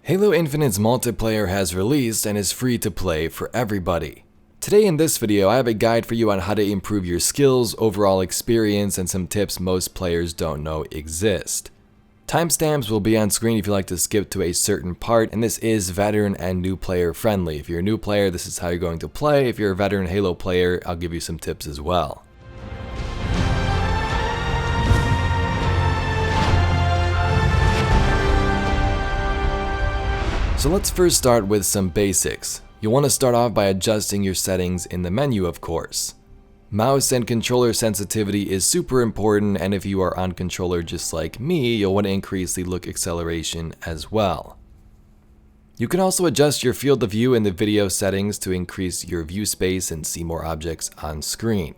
Halo Infinite's multiplayer has released and is free to play for everybody. Today in this video, I have a guide for you on how to improve your skills, overall experience, and some tips most players don't know exist. Timestamps will be on screen if you like to skip to a certain part, and this is veteran and new player friendly. If you're a new player, this is how you're going to play. If you're a veteran Halo player, I'll give you some tips as well. So let's first start with some basics. You'll want to start off by adjusting your settings in the menu, of course. Mouse and controller sensitivity is super important, and if you are on controller just like me, you'll want to increase the look acceleration as well. You can also adjust your field of view in the video settings to increase your view space and see more objects on screen.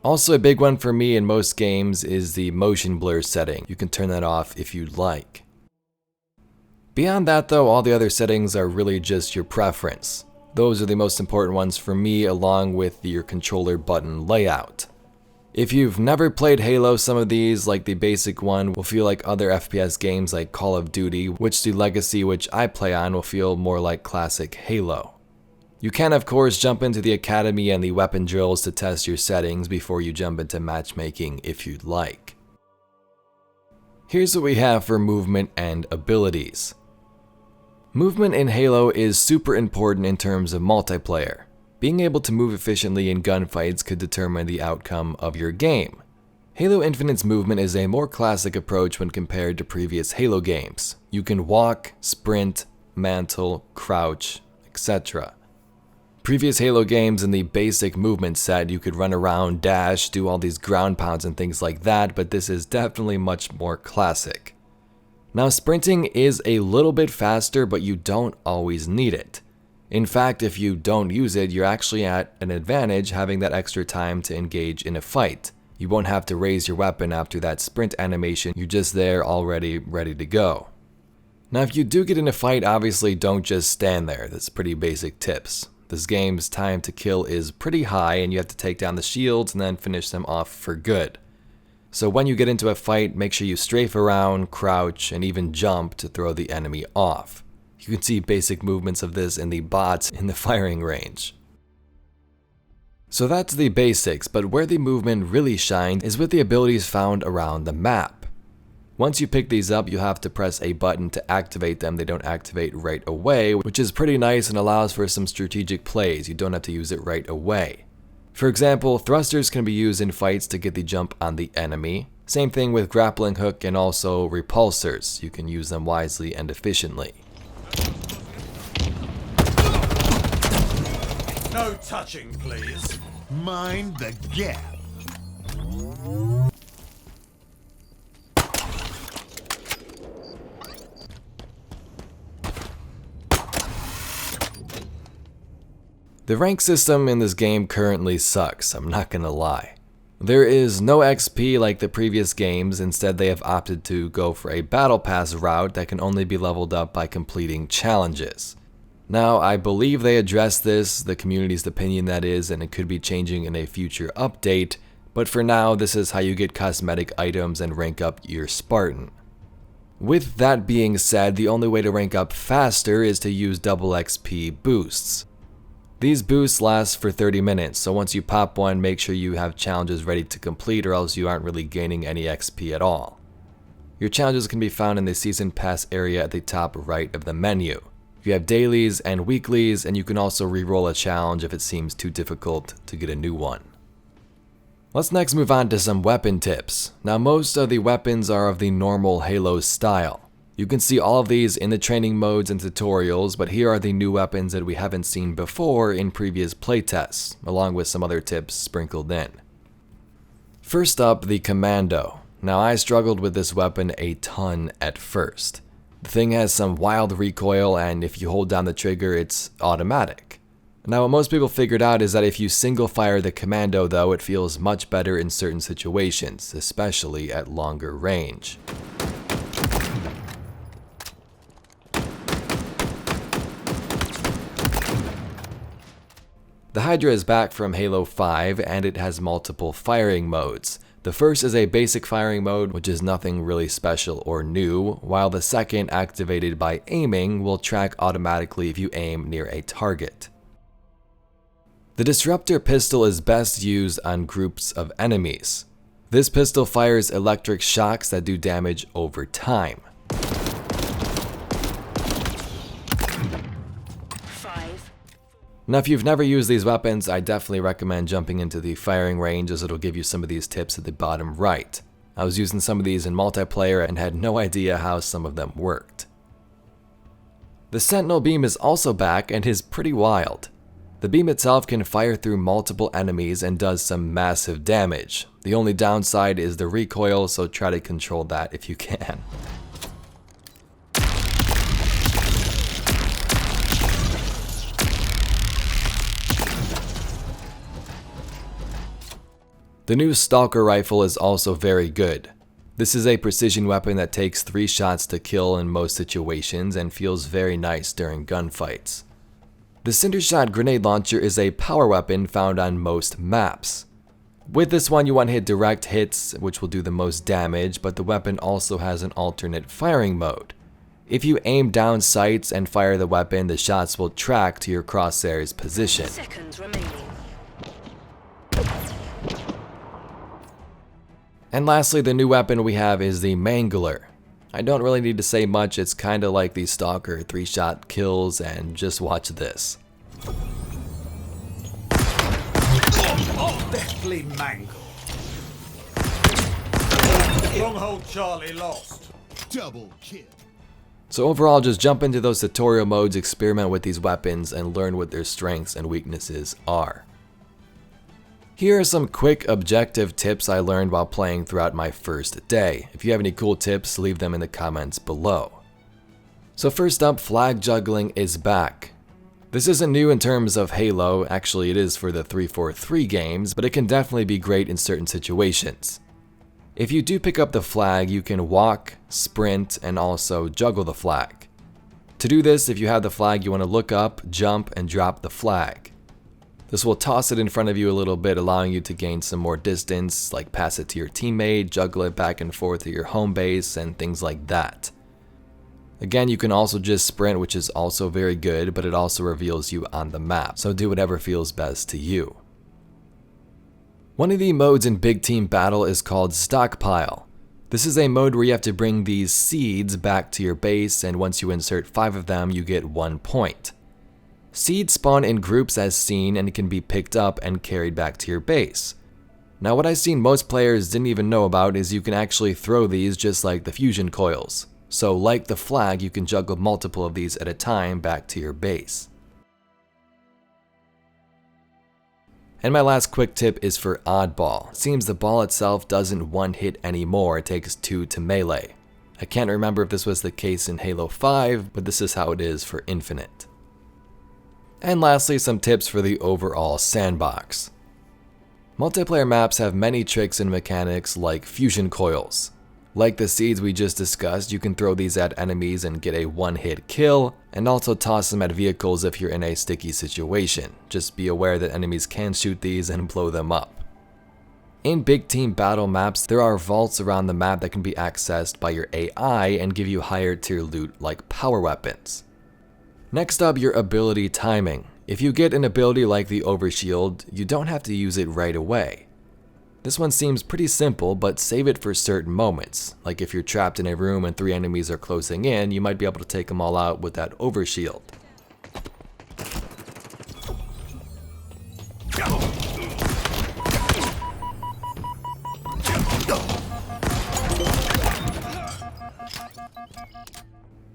Also, a big one for me in most games is the motion blur setting. You can turn that off if you'd like. Beyond that though, all the other settings are really just your preference. Those are the most important ones for me, along with your controller button layout. If you've never played Halo, some of these, like the basic one, will feel like other FPS games like Call of Duty, which the Legacy which I play on will feel more like classic Halo. You can of course jump into the Academy and the weapon drills to test your settings before you jump into matchmaking if you'd like. Here's what we have for movement and abilities. Movement in Halo is super important in terms of multiplayer. Being able to move efficiently in gunfights could determine the outcome of your game. Halo Infinite's movement is a more classic approach when compared to previous Halo games. You can walk, sprint, mantle, crouch, etc. Previous Halo games in the basic movement set, you could run around, dash, do all these ground pounds and things like that, but this is definitely much more classic. Now, sprinting is a little bit faster, but you don't always need it. In fact, if you don't use it, you're actually at an advantage having that extra time to engage in a fight. You won't have to raise your weapon after that sprint animation, you're just there already ready to go. Now, if you do get in a fight, obviously don't just stand there. That's pretty basic tips. This game's time to kill is pretty high, and you have to take down the shields and then finish them off for good. So when you get into a fight, make sure you strafe around, crouch, and even jump to throw the enemy off. You can see basic movements of this in the bots in the firing range. So that's the basics, but where the movement really shines is with the abilities found around the map. Once you pick these up, you have to press a button to activate them. They don't activate right away, which is pretty nice and allows for some strategic plays. You don't have to use it right away. For example, thrusters can be used in fights to get the jump on the enemy. Same thing with grappling hook and also repulsors. You can use them wisely and efficiently. No touching, please. Mind the gap. The rank system in this game currently sucks, I'm not gonna lie. There is no XP like the previous games. Instead they have opted to go for a battle pass route that can only be leveled up by completing challenges. Now, I believe they addressed this, the community's opinion that is, and it could be changing in a future update, but for now this is how you get cosmetic items and rank up your Spartan. With that being said, the only way to rank up faster is to use double XP boosts. These boosts last for 30 minutes, so once you pop one, make sure you have challenges ready to complete or else you aren't really gaining any XP at all. Your challenges can be found in the Season Pass area at the top right of the menu. You have dailies and weeklies, and you can also re-roll a challenge if it seems too difficult to get a new one. Let's next move on to some weapon tips. Now, most of the weapons are of the normal Halo style. You can see all of these in the training modes and tutorials, but here are the new weapons that we haven't seen before in previous playtests, along with some other tips sprinkled in. First up, the Commando. Now, I struggled with this weapon a ton at first. The thing has some wild recoil, and if you hold down the trigger, it's automatic. Now, what most people figured out is that if you single fire the Commando though, it feels much better in certain situations, especially at longer range. The Hydra is back from Halo 5 and it has multiple firing modes. The first is a basic firing mode, which is nothing really special or new, while the second, activated by aiming, will track automatically if you aim near a target. The Disruptor pistol is best used on groups of enemies. This pistol fires electric shocks that do damage over time. Now, if you've never used these weapons, I definitely recommend jumping into the firing range, as it'll give you some of these tips at the bottom right. I was using some of these in multiplayer and had no idea how some of them worked. The Sentinel beam is also back and is pretty wild. The beam itself can fire through multiple enemies and does some massive damage. The only downside is the recoil, so try to control that if you can. The new Stalker rifle is also very good. This is a precision weapon that takes 3 shots to kill in most situations and feels very nice during gunfights. The Cindershot grenade launcher is a power weapon found on most maps. With this one, you want to hit direct hits, which will do the most damage, but the weapon also has an alternate firing mode. If you aim down sights and fire the weapon, the shots will track to your crosshair's position. Seconds remaining. And lastly, the new weapon we have is the Mangler. I don't really need to say much, it's kinda like the Stalker 3-shot kills, and just watch this. Oh, deathly mangle. Stronghold Charlie lost. Double kill. So overall, just jump into those tutorial modes, experiment with these weapons, and learn what their strengths and weaknesses are. Here are some quick objective tips I learned while playing throughout my first day. If you have any cool tips, leave them in the comments below. So first up, flag juggling is back. This isn't new in terms of Halo, actually it is for the 343 games, but it can definitely be great in certain situations. If you do pick up the flag, you can walk, sprint, and also juggle the flag. To do this, if you have the flag, you want to look up, jump, and drop the flag. This will toss it in front of you a little bit, allowing you to gain some more distance, like pass it to your teammate, juggle it back and forth to your home base, and things like that. Again, you can also just sprint, which is also very good, but it also reveals you on the map, so do whatever feels best to you. One of the modes in Big Team Battle is called Stockpile. This is a mode where you have to bring these seeds back to your base, and once you insert 5 of them, you get 1 point. Seeds spawn in groups as seen and can be picked up and carried back to your base. Now what I've seen most players didn't even know about is you can actually throw these just like the fusion coils. So like the flag, you can juggle multiple of these at a time back to your base. And my last quick tip is for oddball. It seems the ball itself doesn't one hit anymore, it takes 2 to melee. I can't remember if this was the case in Halo 5, but this is how it is for Infinite. And lastly, some tips for the overall sandbox. Multiplayer maps have many tricks and mechanics like fusion coils. Like the seeds we just discussed, you can throw these at enemies and get a one-hit kill, and also toss them at vehicles if you're in a sticky situation. Just be aware that enemies can shoot these and blow them up. In Big Team Battle maps, there are vaults around the map that can be accessed by your AI and give you higher tier loot like power weapons. Next up, your ability timing. If you get an ability like the Overshield, you don't have to use it right away. This one seems pretty simple, but save it for certain moments. Like if you're trapped in a room and 3 enemies are closing in, you might be able to take them all out with that Overshield.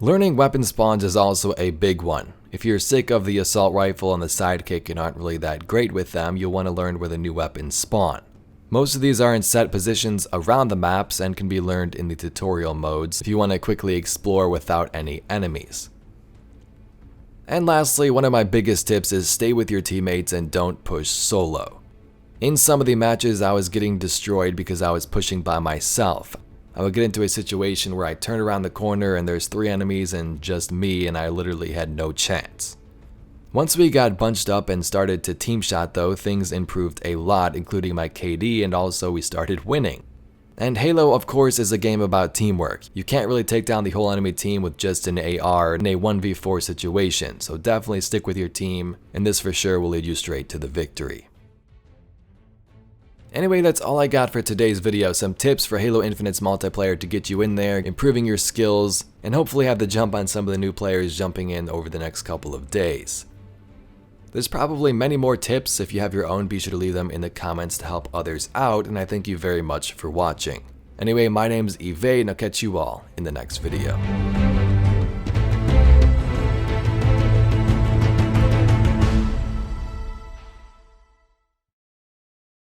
Learning weapon spawns is also a big one. If you're sick of the assault rifle and the sidekick and aren't really that great with them, you'll want to learn where the new weapons spawn. Most of these are in set positions around the maps and can be learned in the tutorial modes if you want to quickly explore without any enemies. And lastly, one of my biggest tips is stay with your teammates and don't push solo. In some of the matches, I was getting destroyed because I was pushing by myself. I would get into a situation where I turn around the corner and there's 3 enemies and just me, and I literally had no chance. Once we got bunched up and started to team shot though, things improved a lot, including my KD, and also we started winning. And Halo, of course, is a game about teamwork. You can't really take down the whole enemy team with just an AR in a 1v4 situation, so definitely stick with your team, and this for sure will lead you straight to the victory. Anyway, that's all I got for today's video. Some tips for Halo Infinite's multiplayer to get you in there, improving your skills, and hopefully have the jump on some of the new players jumping in over the next couple of days. There's probably many more tips. If you have your own, be sure to leave them in the comments to help others out, and I thank you very much for watching. Anyway, my name's Evade, and I'll catch you all in the next video.